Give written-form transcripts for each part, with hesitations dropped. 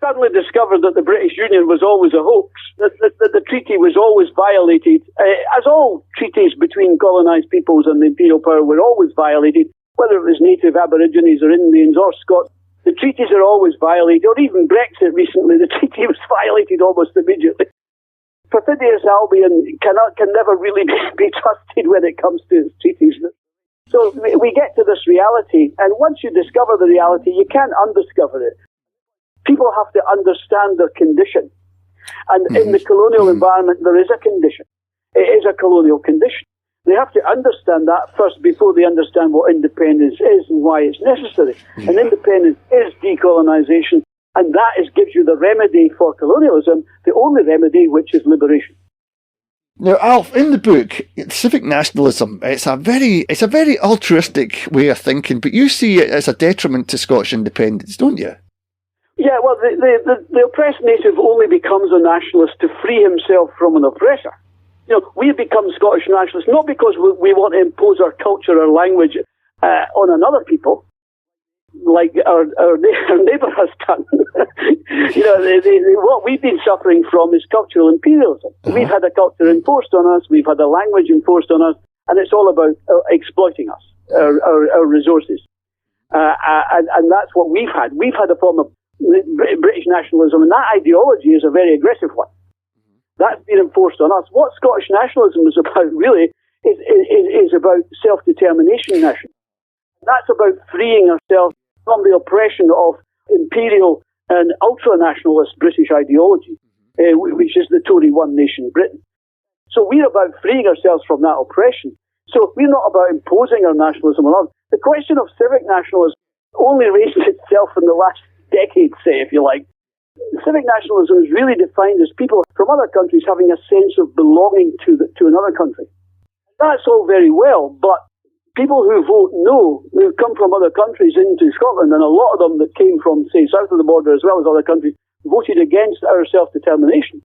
suddenly discovered that the British Union was always a hoax, that the treaty was always violated, as all treaties between colonised peoples and the imperial power were always violated, whether it was native Aborigines or Indians or Scots. The treaties are always violated, or even Brexit recently, the treaty was violated almost immediately. Perfidious Albion can never really be trusted when it comes to its treaties. So we get to this reality, and once you discover the reality, you can't undiscover it. People have to understand their condition. And in the colonial environment, there is a condition. It is a colonial condition. They have to understand that first before they understand what independence is and why it's necessary. And independence is decolonisation, and that gives you the remedy for colonialism, the only remedy, which is liberation. Now, Alf, in the book, civic nationalism, it's a very altruistic way of thinking, but you see it as a detriment to Scottish independence, don't you? Yeah, well, the oppressed native only becomes a nationalist to free himself from an oppressor. You know, we become Scottish nationalists not because we want to impose our culture or language on another people, like our neighbour has done. You know, what we've been suffering from is cultural imperialism. We've had a culture enforced on us, we've had a language enforced on us, and it's all about exploiting us, our resources. And that's what we've had. We've had a form of British nationalism, and that ideology is a very aggressive one. That's been enforced on us. What Scottish nationalism is about, really, is about self-determination nationalism. That's about freeing ourselves from the oppression of imperial and ultra-nationalist British ideology, which is the Tory One Nation Britain. So we're about freeing ourselves from that oppression. So we're not about imposing our nationalism on others. The question of civic nationalism only raised itself in the last decade, say, if you like. Civic nationalism is really defined as people from other countries having a sense of belonging to another country. That's all very well, but people who vote no, who come from other countries into Scotland, and a lot of them that came from, say, south of the border as well as other countries, voted against our self-determination.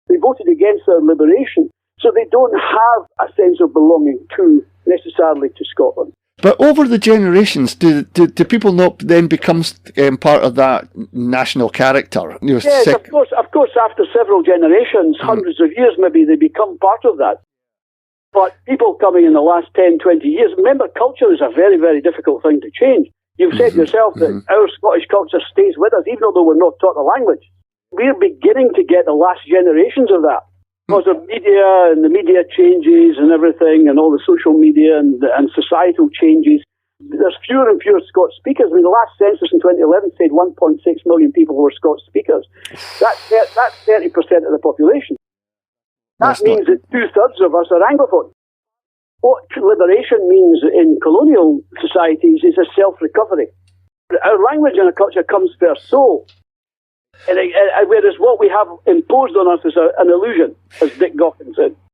They voted against our liberation. So they don't have a sense of belonging necessarily to Scotland. But over the generations, do people not then become part of that national character? You know, yes, of course. After several generations, hundreds of years maybe, they become part of that. But people coming in the last 10, 20 years, remember, culture is a very, very difficult thing to change. You've said yourself that our Scottish culture stays with us, even though we're not taught the language. We're beginning to get the last generations of that. Because of media and the media changes and everything, and all the social media and societal changes, there's fewer and fewer Scots speakers. I mean, the last census in 2011 said 1.6 million people were Scots speakers. That's 30% of the population. That means that 2/3 of us are Anglophone. What liberation means in colonial societies is a self-recovery. Our language and our culture comes first, soul. And whereas what we have imposed on us is an illusion, as Dick Goffin said.